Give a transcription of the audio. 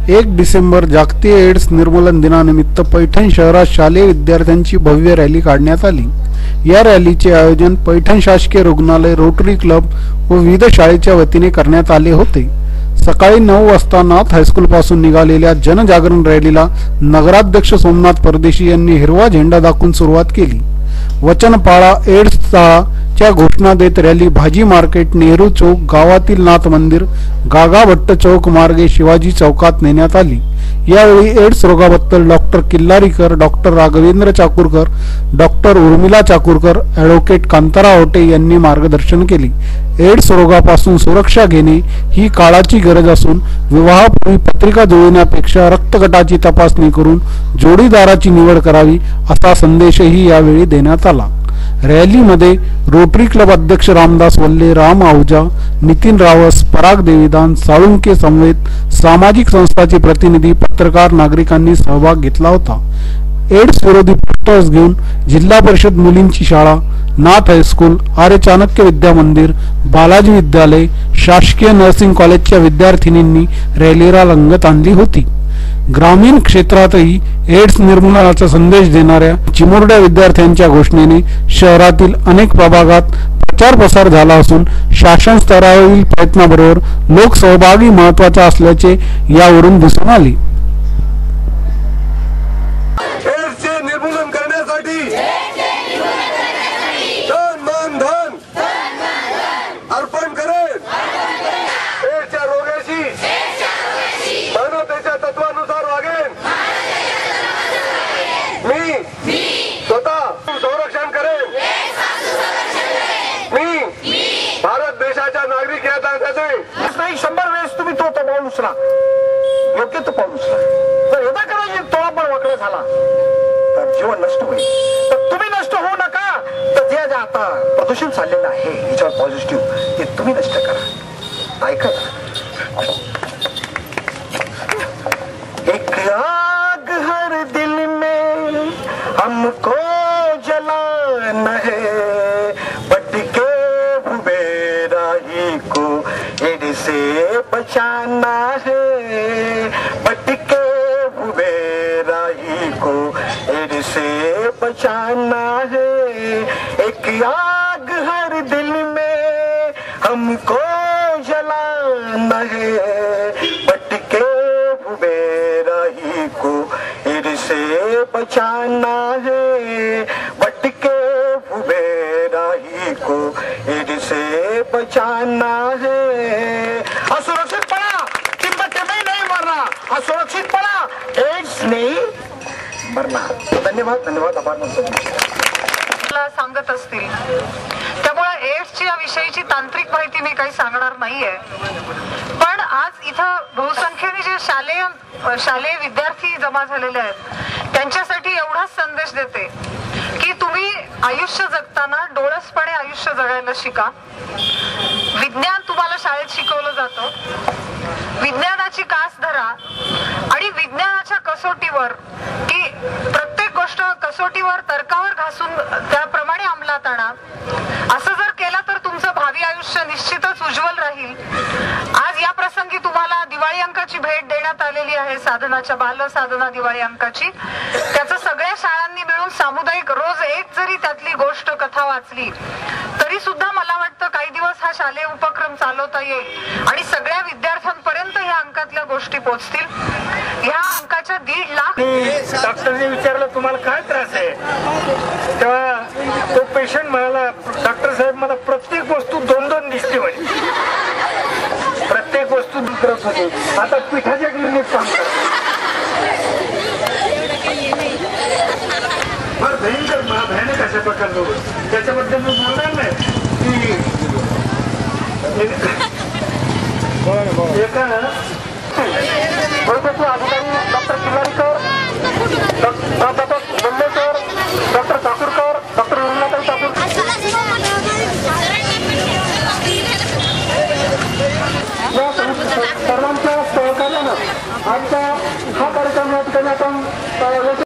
1 डिसेंबर जागतिक एड्स निर्मूलन दिनानिमित्त पैठण शहरात शालेय विद्यार्थ्यांची भव्य रॅली काढण्यात आली। या रॅलीचे आयोजन पैठण शासकीय रुग्णालय, रोटरी क्लब व विविध शाळेच्या वतीने करण्यात आले होते। सकाळी 9 वाजता नाथ हायस्कूल पासून निघालेल्या जनजागरण रॅलीला नगराध्यक्ष सोमनाथ परदेशी यांनी हिरवा झेंडा दाखवून सुरुवात केली। वचन पाळा, एड्स टाळा च्या घोषणा देत रॅली भाजी मार्केट, नेहरू चौक, गावातील नाथ मंदिर, गागा भट्ट चौक मार्गे शिवाजी चौकात नेण्यात आली। यावेळी एड्स रोगाबद्दल doctor Killarikar, doctor Raghavendra Chakurkar, doctor Urmila Chakurkar, advocate Kantarao Hote यांनी मार्गदर्शन केले। एड्स रोगापासून सुरक्षा घेणे ही काळाची गरज असून विवाहापूर्वी पत्रिका जुळवण्यापेक्षा रक्तगटाची तपासणी करून जोडीदाराची निवड करावी असा संदेशही यावेळी देण्यात आला। रॅलीमध्ये रोटरी क्लब अध्यक्ष रामदास वल्ले, राम आहुजा, नितीन रावस, पराग देवीदान, साळुंके समवेत सामाजिक संस्थांचे प्रतिनिधी, पत्रकार, नागरिकांनी सहभाग घेतला होता। एड्स विरोधी पोस्टर्स घेऊन जिल्हा परिषद मुलींची शाळा, नाथ हायस्कूल, आर्य चाणक्य विद्या मंदिर, बालाजी विद्यालय, शासकीय नर्सिंग कॉलेजच्या विद्यार्थिनींनी रॅलीला रंगत आणली होती। ग्रामीण क्षेत्रातही एड्स निर्मूलनाचा संदेश देणाऱ्या चिमुरड्या विद्यार्थ्यांच्या घोषणेने शहरातील अनेक प्रभागात प्रचार प्रसार झाला असून शासन स्तरावरील प्रयत्नाबरोबर लोकसहभागी महत्त्वाचा असल्याचे यावरून दिसून आले। एड्सचे निर्मूलन करण्यासाठी तन मन धन अर्पण करेन। एड्सच्या रोगाशी मानवतेच्या तत्वानुसार वागेन। मी स्वतः संरक्षण करेन। मी भारत देशाच्या नागरिक या नात्याने नाही 100 वेळेस तुम्ही तो पाऊल उचला, योग्य तो पाऊल उचला। जर एवढा करायची तोळा पण वाकडा झाला तर जीवन नष्ट होईल। तर तुम्ही नष्ट होऊ नका, तर जे आता प्रदूषण चाललेलं आहे याच्यावर पॉझिटिव्ह ते तुम्ही नष्ट करा। ऐका ना, एक आग हर दिल में हमको जलाना है, बट के हुए राही को एड्स से बचाना है, बट के हुए राही को एड्स से बचाना है। एक आग हर दिल में हमको जलाना है, बट के हुए राही को एड्स से बचाना है, बट के हुए राही को एड्स से बचाना है। असुरक्षितपणा तिब्बतने नहीं मरना, असुरक्षितपणा एड्स नहीं मरना। धन्यवाद, धन्यवाद, आभार मानतो। सांगत असतील त्यामुळे एड्सची या विषयीची तांत्रिक माहिती मी काही सांगणार नाहीये, पण आज इथं बहुसंख्येने जे शालेय विद्यार्थी जमा झालेले आहेत त्यांच्यासाठी एवढाच संदेश देते की तुम्ही आयुष्य जगताना डोळसपणे आयुष्य जगायला शिका। विज्ञान तुम्हाला शाळेत शिकवलं जातं, विज्ञानाची कास धरा आणि विज्ञानाच्या कसोटीवर की प्रत्येक गोष्ट कसोटीवर तर्कावर घासून त्याप्रमाणे अंमलात आणा। असं जर केलं तर तुमचं भावी आयुष्य निश्चितच उज्ज्वल राहील। आज या प्रसंगी तुम्हाला दिवाळी अंकाची भेट देण्यात आलेली आहे, साधनाच्या बाल साधना दिवाळी अंकाची। त्याचं सगळ्या शाळांनी मिळून सामुदायिक रोज एक जरी त्यातली गोष्ट कथा वाचली तरी सुद्धा मला वाटतं काही दिवस हा शालेय उपक्रम चालवता येईल आणि सगळ्या विद्यार्थ्यांपर्यंत ह्या अंकातल्या गोष्टी पोहोचतील। ह्या अंकाच्या 1.5 लाख डॉक्टरने विचारलं तुम्हाला काय त्रास आहे, तेव्हा तो पेशंट म्हणाला, डॉक्टर साहेब मला प्रत्येक वस्तू 2-2 दिसते म्हणे, प्रत्येक वस्तू करत होती। आता पिठाच्या गिरणीत काम करत भयंकर भयानक अशा प्रकारचं त्याच्याबद्दल मी बोलणार नाही की एका